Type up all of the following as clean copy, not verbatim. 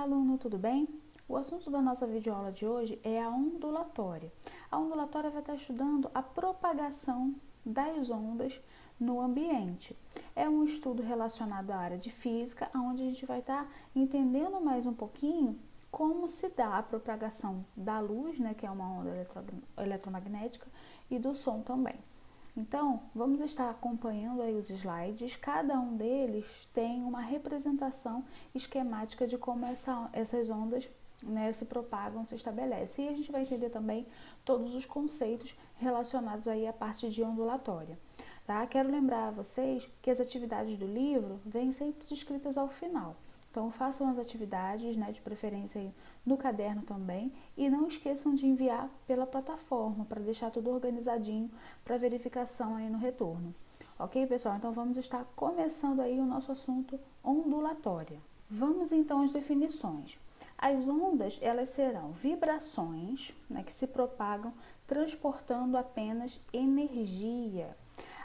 Olá, aluno, tudo bem? O assunto da nossa videoaula de hoje é a ondulatória. A ondulatória vai estar estudando a propagação das ondas no ambiente. É um estudo relacionado à área de física, onde a gente vai estar entendendo mais um pouquinho como se dá a propagação da luz, né, que é uma onda eletromagnética, e do som também. Então, vamos estar acompanhando aí os slides, cada um deles tem uma representação esquemática de como essas ondas, né, se propagam, se estabelecem. E a gente vai entender também todos os conceitos relacionados aí à parte de ondulatória. Tá? Quero lembrar a vocês que as atividades do livro vêm sempre descritas ao final. Então, façam as atividades, né, de preferência aí no caderno também, e não esqueçam de enviar pela plataforma para deixar tudo organizadinho para verificação aí no retorno. Ok, pessoal? Então, vamos estar começando aí o nosso assunto ondulatória. Vamos então às definições. As ondas, elas serão vibrações, né, que se propagam transportando apenas energia.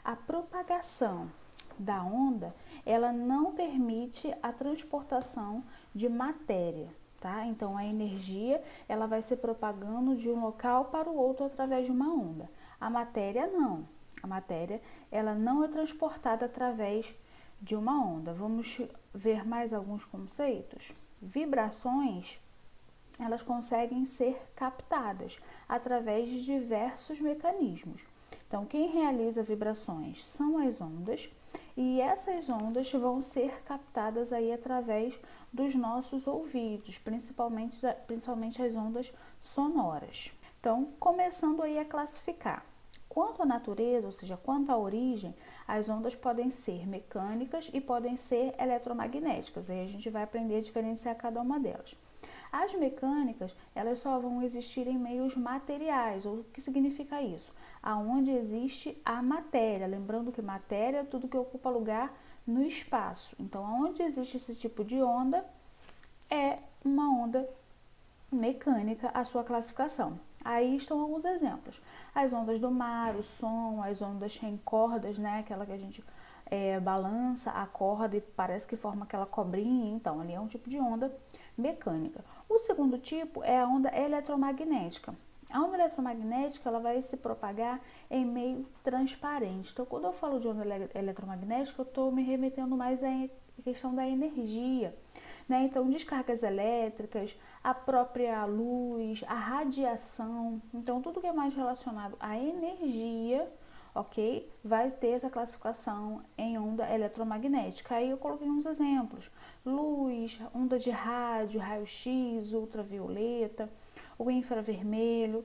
A propagação da onda, ela não permite a transportação de matéria, tá? Então, a energia, ela vai se propagando de um local para o outro através de uma onda. A matéria, não. A matéria, ela não é transportada através de uma onda. Vamos ver mais alguns conceitos? Vibrações, elas conseguem ser captadas através de diversos mecanismos. Então, quem realiza vibrações são as ondas, e essas ondas vão ser captadas aí através dos nossos ouvidos, principalmente as ondas sonoras. Então, começando aí a classificar. Quanto à natureza, ou seja, quanto à origem, as ondas podem ser mecânicas e podem ser eletromagnéticas. Aí a gente vai aprender a diferenciar cada uma delas. As mecânicas, elas só vão existir em meios materiais. O que significa isso? Aonde existe a matéria. Lembrando que matéria é tudo que ocupa lugar no espaço. Então, aonde existe esse tipo de onda, é uma onda mecânica a sua classificação. Aí estão alguns exemplos. As ondas do mar, o som, as ondas em cordas, né? Aquela que a gente balança a corda e parece que forma aquela cobrinha. Então, ali é um tipo de onda mecânica. O segundo tipo é a onda eletromagnética. A onda eletromagnética, ela vai se propagar em meio transparente. Então, quando eu falo de onda eletromagnética, eu estou me remetendo mais à questão da energia, né? Então, descargas elétricas, a própria luz, a radiação. Então, tudo que é mais relacionado à energia, ok? Vai ter essa classificação em onda eletromagnética. Aí eu coloquei uns exemplos. Luz, onda de rádio, raio-x, ultravioleta, o infravermelho.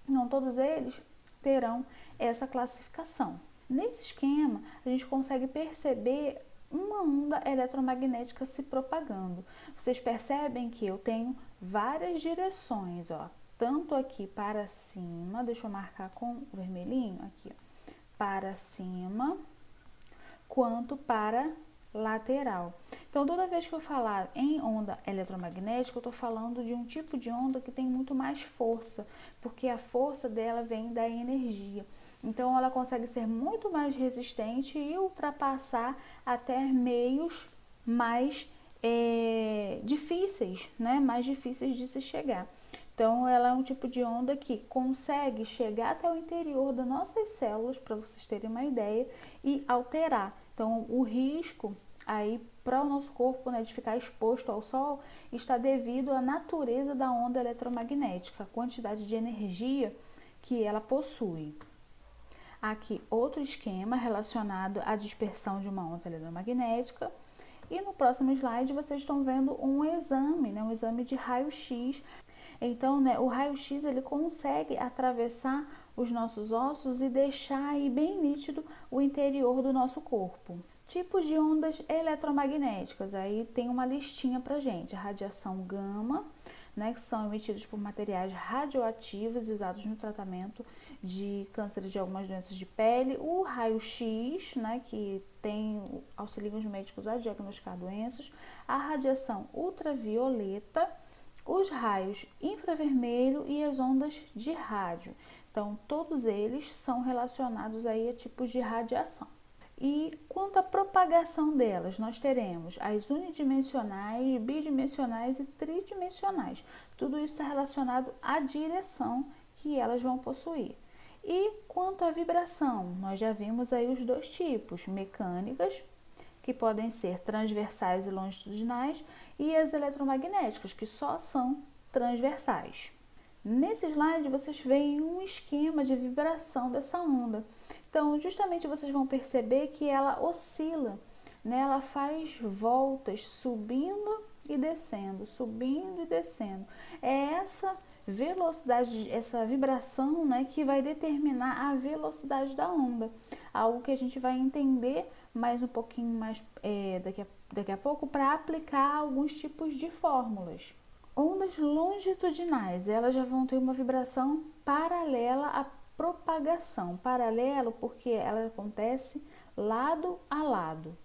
Então, todos eles terão essa classificação. Nesse esquema, a gente consegue perceber uma onda eletromagnética se propagando. Vocês percebem que eu tenho várias direções, ó. Tanto aqui para cima, deixa eu marcar com o vermelhinho aqui, ó, para cima, quanto para lateral. Então, toda vez que eu falar em onda eletromagnética, eu estou falando de um tipo de onda que tem muito mais força, porque a força dela vem da energia. Então, ela consegue ser muito mais resistente e ultrapassar até meios mais difíceis, né? Mais difíceis de se chegar. Então, ela é um tipo de onda que consegue chegar até o interior das nossas células, para vocês terem uma ideia, e alterar. Então, o risco aí para o nosso corpo, né, de ficar exposto ao sol está devido à natureza da onda eletromagnética, a quantidade de energia que ela possui. Aqui outro esquema relacionado à dispersão de uma onda eletromagnética. E no próximo slide vocês estão vendo um exame, né, um exame de raio-x. Então, né, o raio-x ele consegue atravessar os nossos ossos e deixar aí bem nítido o interior do nosso corpo. Tipos de ondas eletromagnéticas, aí tem uma listinha pra gente. A radiação gama, né, que são emitidos por materiais radioativos usados no tratamento de câncer de algumas doenças de pele. O raio-x, né, que auxilia os médicos a diagnosticar doenças. A radiação ultravioleta, os raios infravermelho e as ondas de rádio. Então, todos eles são relacionados aí a tipos de radiação. E quanto à propagação delas, nós teremos as unidimensionais, bidimensionais e tridimensionais. Tudo isso está relacionado à direção que elas vão possuir. E quanto à vibração, nós já vimos aí os dois tipos, mecânicas, que podem ser transversais e longitudinais, e as eletromagnéticas, que só são transversais. Nesse slide, vocês veem um esquema de vibração dessa onda. Então, justamente vocês vão perceber que ela oscila, né? Ela faz voltas subindo e descendo, subindo e descendo. É essa velocidade, essa vibração, né, que vai determinar a velocidade da onda. Algo que a gente vai entender mais um pouquinho mais daqui a pouco para aplicar alguns tipos de fórmulas. Ondas longitudinais, elas já vão ter uma vibração paralela à propagação. Paralelo porque ela acontece lado a lado,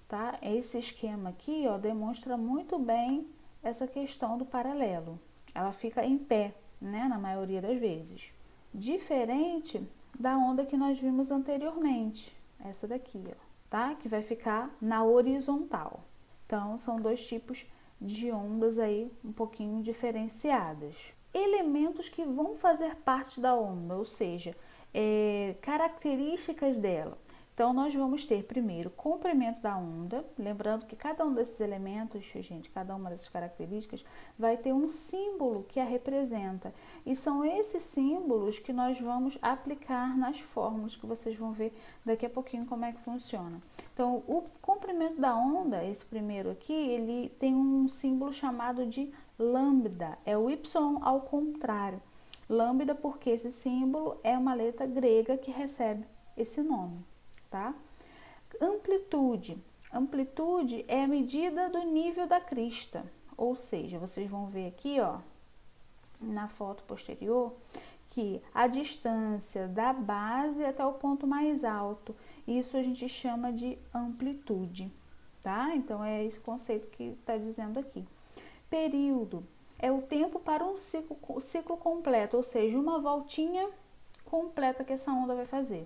tá? Esse esquema aqui, ó, demonstra muito bem essa questão do paralelo. Ela fica em pé, né, na maioria das vezes. Diferente da onda que nós vimos anteriormente, essa daqui, ó, tá? Que vai ficar na horizontal. Então, são dois tipos de ondas aí um pouquinho diferenciadas. Elementos que vão fazer parte da onda, ou seja, características dela. Então, nós vamos ter primeiro o comprimento da onda, lembrando que cada um desses elementos, gente, cada uma dessas características vai ter um símbolo que a representa. E são esses símbolos que nós vamos aplicar nas fórmulas, que vocês vão ver daqui a pouquinho como é que funciona. Então, o comprimento da onda, esse primeiro aqui, ele tem um símbolo chamado de lambda, é o Y ao contrário. Lambda porque esse símbolo é uma letra grega que recebe esse nome. Tá? Amplitude. Amplitude é a medida do nível da crista, ou seja, vocês vão ver aqui, ó, na foto posterior, que a distância da base até o ponto mais alto, isso a gente chama de amplitude, tá? Então, é esse conceito que está dizendo aqui. Período é o tempo para um ciclo completo, ou seja, uma voltinha completa que essa onda vai fazer.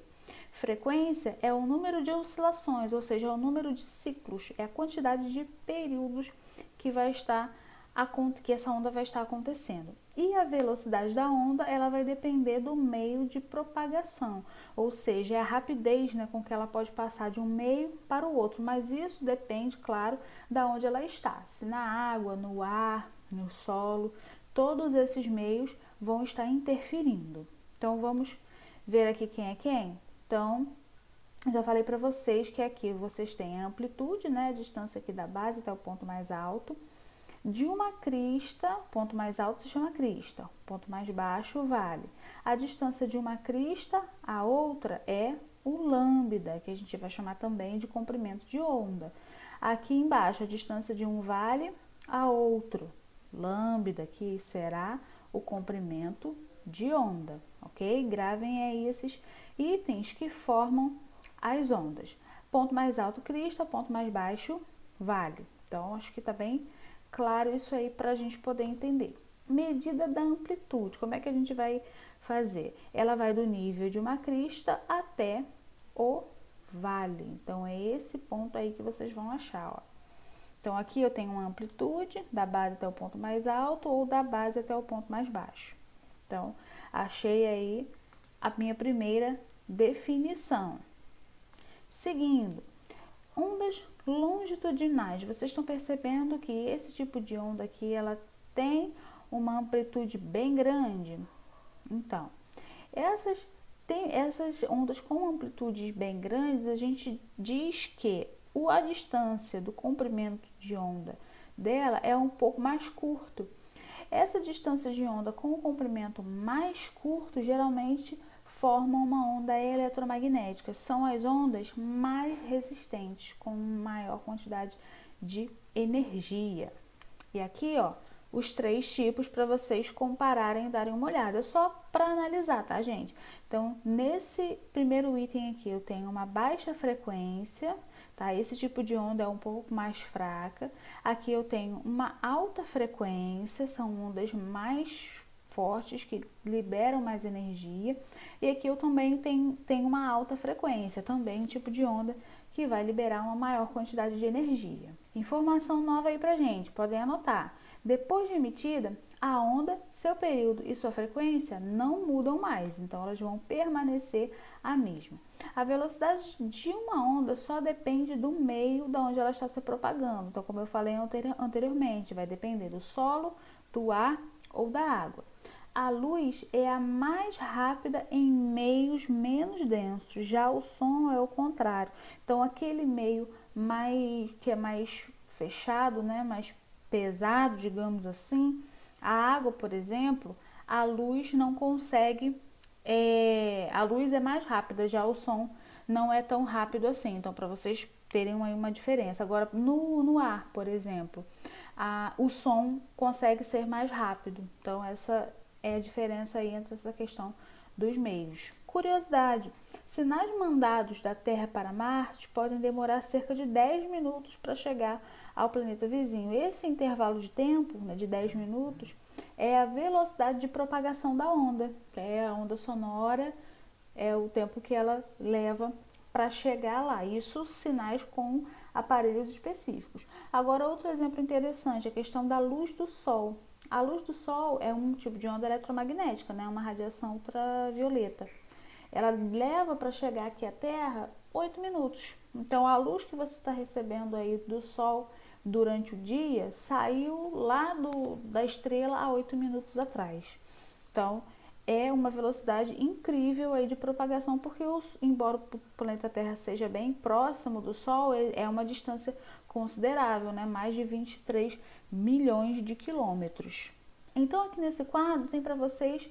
Frequência é o número de oscilações, ou seja, é o número de ciclos, é a quantidade de períodos que essa onda vai estar acontecendo. E a velocidade da onda, ela vai depender do meio de propagação, ou seja, é a rapidez, né, com que ela pode passar de um meio para o outro, mas isso depende, claro, da onde ela está, se na água, no ar, no solo, todos esses meios vão estar interferindo. Então, vamos ver aqui quem é quem? Então, já falei para vocês que aqui vocês têm a amplitude, né, a distância aqui da base até o ponto mais alto. De uma crista, ponto mais alto se chama crista, ponto mais baixo, vale. A distância de uma crista a outra é o lambda, que a gente vai chamar também de comprimento de onda. Aqui embaixo, a distância de um vale a outro, lambda, que será o comprimento de onda, ok? Gravem aí esses itens que formam as ondas. Ponto mais alto, crista, ponto mais baixo, vale. Então, acho que tá bem claro isso aí para a gente poder entender. Medida da amplitude, como é que a gente vai fazer? Ela vai do nível de uma crista até o vale. Então, é esse ponto aí que vocês vão achar, ó. Então, aqui eu tenho uma amplitude da base até o ponto mais alto ou da base até o ponto mais baixo. Então, achei aí a minha primeira definição. Seguindo, ondas longitudinais. Vocês estão percebendo que esse tipo de onda aqui, ela tem uma amplitude bem grande? Então, essas ondas com amplitudes bem grandes, a gente diz que a distância do comprimento de onda dela é um pouco mais curto. Essa distância de onda com o comprimento mais curto geralmente formam uma onda eletromagnética. São as ondas mais resistentes, com maior quantidade de energia. E aqui, ó, os 3 tipos para vocês compararem e darem uma olhada, só para analisar, tá, gente? Então, nesse primeiro item aqui, eu tenho uma baixa frequência, tá? Esse tipo de onda é um pouco mais fraca. Aqui eu tenho uma alta frequência, são ondas mais fortes que liberam mais energia. E aqui eu também tenho uma alta frequência, também um tipo de onda que vai liberar uma maior quantidade de energia. Informação nova aí pra gente, podem anotar. Depois de emitida, a onda, seu período e sua frequência não mudam mais, então elas vão permanecer a mesma. A velocidade de uma onda só depende do meio de onde ela está se propagando. Então, como eu falei anteriormente, vai depender do solo, do ar ou da água. A luz é a mais rápida em meios menos densos, já o som é o contrário. Então, aquele meio que é mais fechado, né, mais pesado, digamos assim, a água, por exemplo, a luz não consegue, a luz é mais rápida, já o som não é tão rápido assim. Então, para vocês terem uma diferença. Agora, no ar, por exemplo, o som consegue ser mais rápido. Então, essa é a diferença aí entre essa questão dos meios. Curiosidade: sinais mandados da Terra para Marte podem demorar cerca de 10 minutos para chegar ao planeta vizinho. Esse intervalo de tempo, né, de 10 minutos, é a velocidade de propagação da onda, que é a onda sonora, é o tempo que ela leva para chegar lá. Isso sinais com aparelhos específicos. Agora, outro exemplo interessante, a questão da luz do Sol. A luz do Sol é um tipo de onda eletromagnética, né? Uma radiação ultravioleta. Ela leva para chegar aqui à Terra 8 minutos. Então, a luz que você está recebendo aí do Sol durante o dia saiu lá da estrela há 8 minutos atrás. Então, é uma velocidade incrível aí de propagação, porque embora o planeta Terra seja bem próximo do Sol, é uma distância considerável, né? Mais de 23 milhões de quilômetros. Então, aqui nesse quadro tem para vocês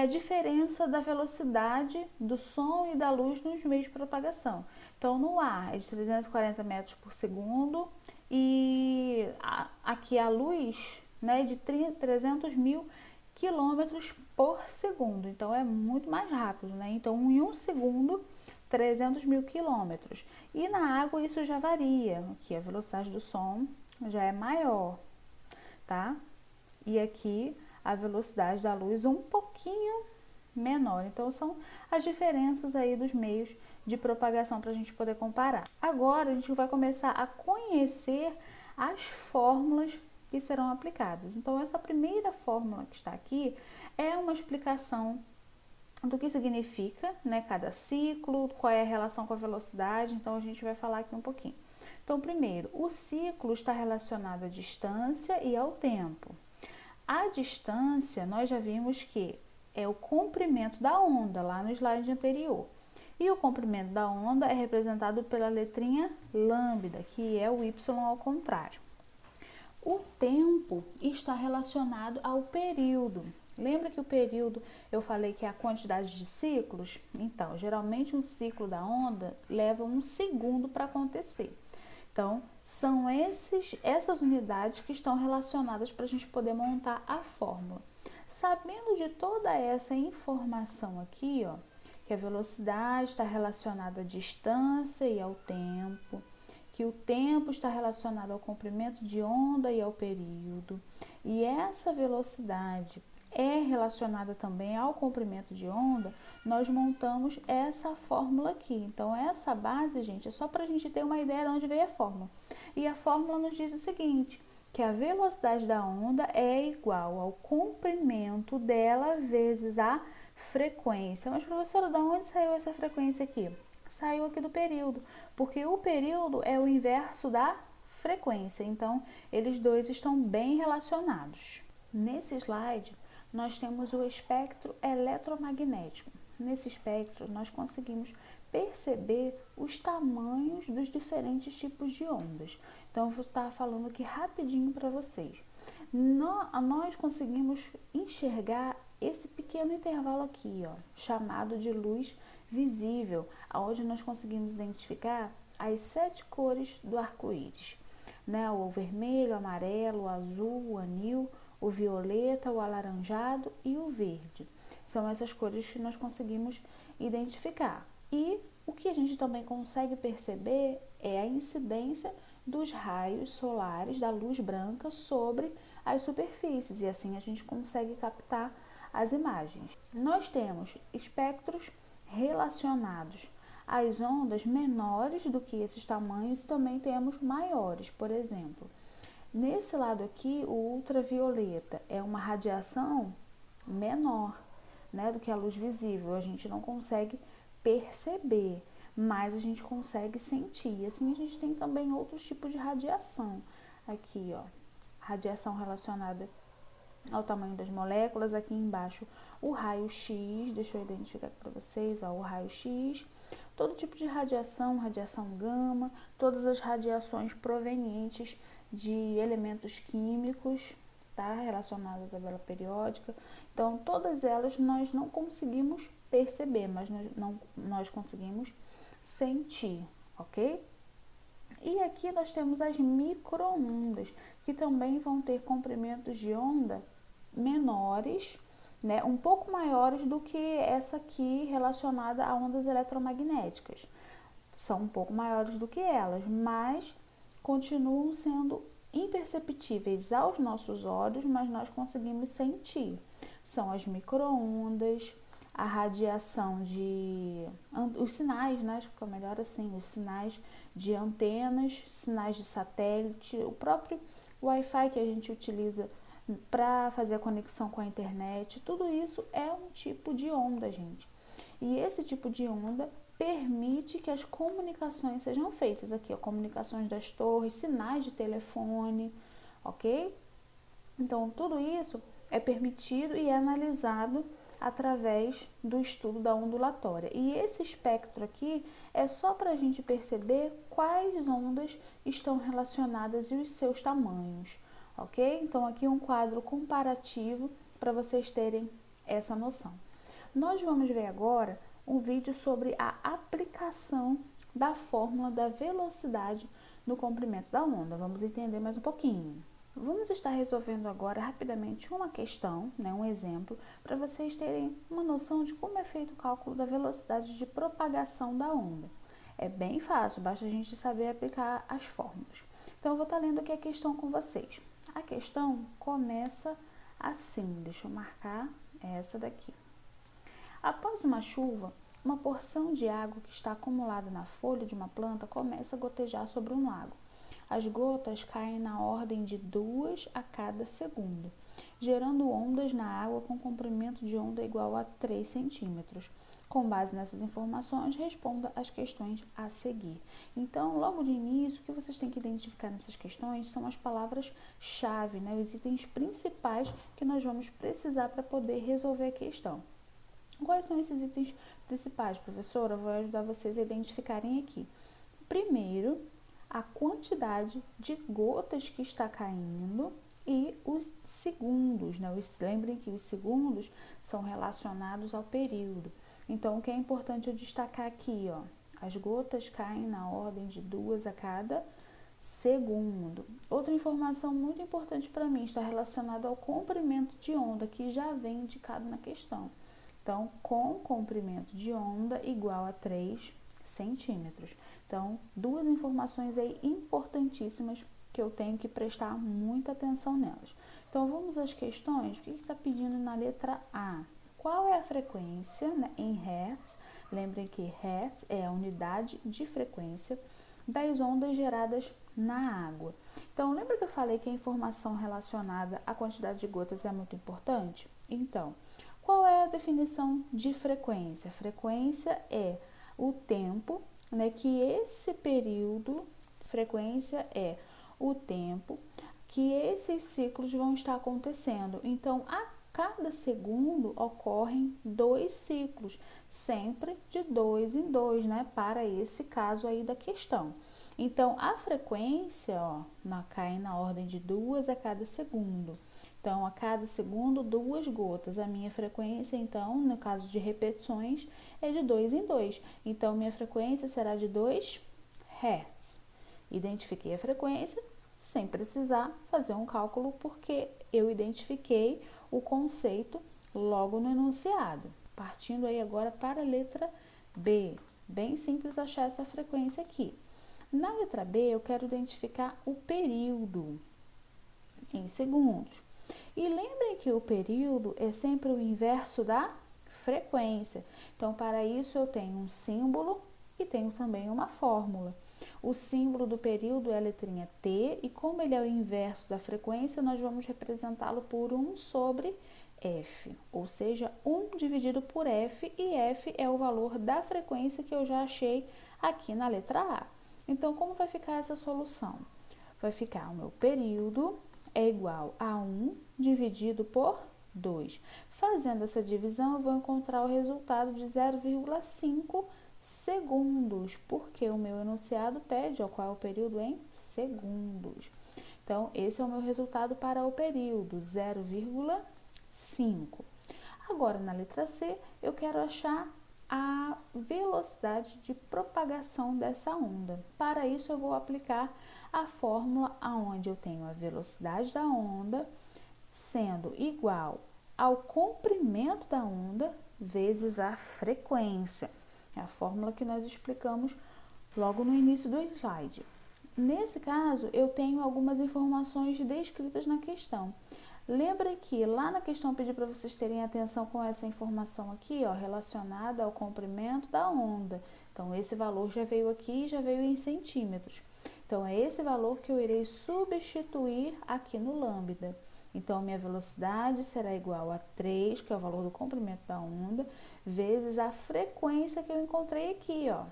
a diferença da velocidade do som e da luz nos meios de propagação. Então, no ar é de 340 metros por segundo e aqui a luz, né, de 300 mil quilômetros por segundo. Então, é muito mais rápido, né? Então, em um segundo, 300 mil quilômetros. E na água isso já varia. Aqui a velocidade do som já é maior, tá? E aqui a velocidade da luz um pouquinho menor. Então, são as diferenças aí dos meios de propagação para a gente poder comparar. Agora, a gente vai começar a conhecer as fórmulas que serão aplicadas. Então, essa primeira fórmula que está aqui é uma explicação do que significa, né, cada ciclo, qual é a relação com a velocidade. Então, a gente vai falar aqui um pouquinho. Então, primeiro, o ciclo está relacionado à distância e ao tempo. A distância, nós já vimos que é o comprimento da onda, lá no slide anterior. E o comprimento da onda é representado pela letrinha lambda, que é o y ao contrário. O tempo está relacionado ao período. Lembra que o período eu falei que é a quantidade de ciclos? Então, geralmente um ciclo da onda leva 1 segundo para acontecer. Então, são essas unidades que estão relacionadas para a gente poder montar a fórmula. Sabendo de toda essa informação aqui, ó, que a velocidade está relacionada à distância e ao tempo, que o tempo está relacionado ao comprimento de onda e ao período, e essa velocidade é relacionada também ao comprimento de onda, nós montamos essa fórmula aqui. Então, essa base, gente, é só para a gente ter uma ideia de onde veio a fórmula. E a fórmula nos diz o seguinte, que a velocidade da onda é igual ao comprimento dela vezes a frequência. Mas, professora, de onde saiu essa frequência aqui? Saiu aqui do período, porque o período é o inverso da frequência. Então, eles dois estão bem relacionados. Nesse slide, nós temos o espectro eletromagnético. Nesse espectro, nós conseguimos perceber os tamanhos dos diferentes tipos de ondas. Então, eu vou estar falando aqui rapidinho para vocês. Nós conseguimos enxergar esse pequeno intervalo aqui, ó, chamado de luz visível, onde nós conseguimos identificar as 7 cores do arco-íris, né? O vermelho, o amarelo, o azul, o anil, o violeta, o alaranjado e o verde. São essas cores que nós conseguimos identificar. E o que a gente também consegue perceber é a incidência dos raios solares, da luz branca, sobre as superfícies. E assim a gente consegue captar as imagens. Nós temos espectros relacionados as ondas menores do que esses tamanhos e também temos maiores. Por exemplo, nesse lado aqui, o ultravioleta é uma radiação menor, né, do que a luz visível. A gente não consegue perceber, mas a gente consegue sentir. E assim a gente tem também outros tipos de radiação. Aqui, ó, radiação relacionada ao tamanho das moléculas. Aqui embaixo, o raio-x, deixa eu identificar aqui para vocês, ó, o raio-x. Todo tipo de radiação, radiação gama, todas as radiações provenientes de elementos químicos, tá, relacionadas à tabela periódica. Então, todas elas nós não conseguimos perceber, mas nós conseguimos sentir, ok? E aqui nós temos as micro-ondas, que também vão ter comprimentos de onda menores, né, um pouco maiores do que essa aqui relacionada a ondas eletromagnéticas. São um pouco maiores do que elas, mas continuam sendo imperceptíveis aos nossos olhos, mas nós conseguimos sentir. São as micro-ondas, a radiação de... os sinais, né? Fica melhor assim, os sinais de antenas, sinais de satélite, o próprio Wi-Fi que a gente utiliza para fazer a conexão com a internet, tudo isso é um tipo de onda, gente. E esse tipo de onda permite que as comunicações sejam feitas aqui, ó, comunicações das torres, sinais de telefone, ok? Então, tudo isso é permitido e é analisado através do estudo da ondulatória. E esse espectro aqui é só para a gente perceber quais ondas estão relacionadas e os seus tamanhos, ok? Então, aqui um quadro comparativo para vocês terem essa noção. Nós vamos ver agora um vídeo sobre a aplicação da fórmula da velocidade no comprimento da onda. Vamos entender mais um pouquinho. Vamos estar resolvendo agora rapidamente uma questão, né, um exemplo, para vocês terem uma noção de como é feito o cálculo da velocidade de propagação da onda. É bem fácil, basta a gente saber aplicar as fórmulas. Então, eu vou estar lendo aqui a questão com vocês. A questão começa assim, deixa eu marcar essa daqui. Após uma chuva, uma porção de água que está acumulada na folha de uma planta começa a gotejar sobre um lago. As gotas caem na ordem de 2 a cada segundo, gerando ondas na água com comprimento de onda igual a 3 centímetros. Com base nessas informações, responda as questões a seguir. Então, logo de início, o que vocês têm que identificar nessas questões são as palavras-chave, né, os itens principais que nós vamos precisar para poder resolver a questão. Quais são esses itens principais, professora? Eu vou ajudar vocês a identificarem aqui. Primeiro, a quantidade de gotas que está caindo e os segundos, né? Lembrem que os segundos são relacionados ao período. Então, o que é importante eu destacar aqui, ó, as gotas caem na ordem de 2 a cada segundo. Outra informação muito importante para mim está relacionada ao comprimento de onda, que já vem indicado na questão. Então, com comprimento de onda igual a 3 centímetros. Então, duas informações aí importantíssimas que eu tenho que prestar muita atenção nelas. Então, vamos às questões. O que está pedindo na letra A? Qual é a frequência, né, em Hertz? Lembrem que Hertz é a unidade de frequência das ondas geradas na água. Então, lembra que eu falei que a informação relacionada à quantidade de gotas é muito importante? Então, qual é a definição de frequência? Frequência é o tempo, né, que esse período, frequência é o tempo que esses ciclos vão estar acontecendo. Então, a cada segundo ocorrem 2 ciclos, sempre de 2 em 2, né, para esse caso aí da questão. Então, a frequência, ó, cai na ordem de 2 a cada segundo. Então, a cada segundo, 2 gotas. A minha frequência, então, no caso de repetições, é de 2 em 2. Então, minha frequência será de 2 Hz. Identifiquei a frequência sem precisar fazer um cálculo, porque eu identifiquei o conceito logo no enunciado. Partindo aí agora para a letra B. Bem simples achar essa frequência aqui. Na letra B, eu quero identificar o período em segundos. E lembrem que o período é sempre o inverso da frequência. Então, para isso, eu tenho um símbolo e tenho também uma fórmula. O símbolo do período é a letrinha T e como ele é o inverso da frequência, nós vamos representá-lo por 1 sobre F, ou seja, 1 dividido por F, e F é o valor da frequência que eu já achei aqui na letra A. Então, como vai ficar essa solução? Vai ficar o meu período é igual a 1 dividido por 2. Fazendo essa divisão, eu vou encontrar o resultado de 0,5 segundos, porque o meu enunciado pede qual é o período em segundos. Então, esse é o meu resultado para o período, 0,5. Agora, na letra C, eu quero achar a velocidade de propagação dessa onda. Para isso, eu vou aplicar a fórmula onde eu tenho a velocidade da onda sendo igual ao comprimento da onda vezes a frequência. É a fórmula que nós explicamos logo no início do slide. Nesse caso, eu tenho algumas informações descritas na questão. Lembrem que lá na questão eu pedi para vocês terem atenção com essa informação aqui, ó, relacionada ao comprimento da onda. Então, esse valor já veio aqui, já veio em centímetros. Então, é esse valor que eu irei substituir aqui no lambda. Então, minha velocidade será igual a 3, que é o valor do comprimento da onda, vezes a frequência que eu encontrei aqui, ó,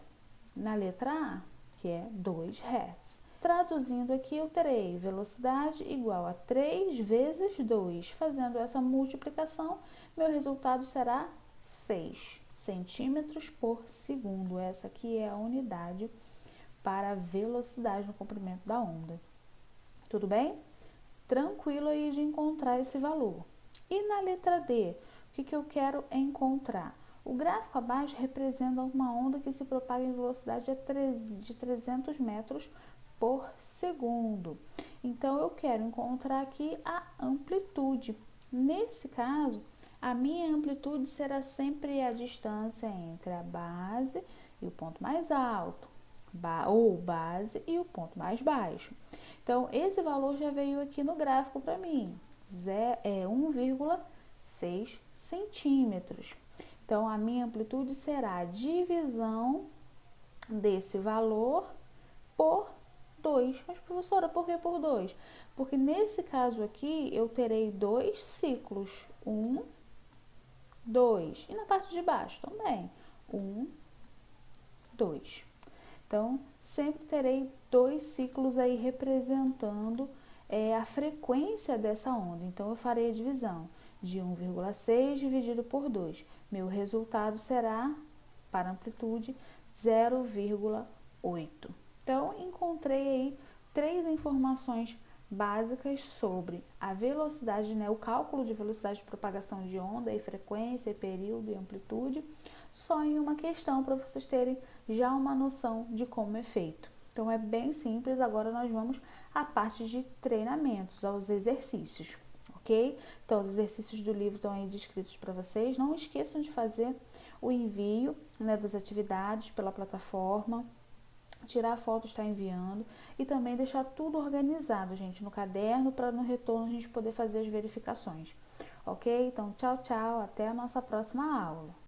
na letra A, que é 2 Hz. Traduzindo aqui, eu terei velocidade igual a 3 vezes 2. Fazendo essa multiplicação, meu resultado será 6 centímetros por segundo. Essa aqui é a unidade para a velocidade no comprimento da onda. Tudo bem? Tranquilo aí de encontrar esse valor. E na letra D, o que eu quero encontrar? O gráfico abaixo representa uma onda que se propaga em velocidade de 300 metros por segundo. Então, eu quero encontrar aqui a amplitude. Nesse caso, a minha amplitude será sempre a distância entre a base e o ponto mais alto, ou base e o ponto mais baixo. Então, esse valor já veio aqui no gráfico para mim, 1,6 centímetros. Então, a minha amplitude será a divisão desse valor por 2. Mas, professora, por que por 2? Porque nesse caso aqui, eu terei 2 ciclos. 1, 2. E na parte de baixo também. 1, 2. Então, sempre terei 2 ciclos aí representando a frequência dessa onda. Então, eu farei a divisão de 1,6 dividido por 2. Meu resultado será, para amplitude, 0,8. Então, encontrei aí 3 informações básicas sobre a velocidade, né, o cálculo de velocidade de propagação de onda, e frequência, e período e amplitude, só em uma questão para vocês terem já uma noção de como é feito. Então, é bem simples. Agora nós vamos à parte de treinamentos, aos exercícios, ok? Então, os exercícios do livro estão aí descritos para vocês. Não esqueçam de fazer o envio, né, das atividades pela plataforma, tirar a foto, estar enviando e também deixar tudo organizado, gente, no caderno, para no retorno a gente poder fazer as verificações, ok? Então, tchau, tchau, até a nossa próxima aula.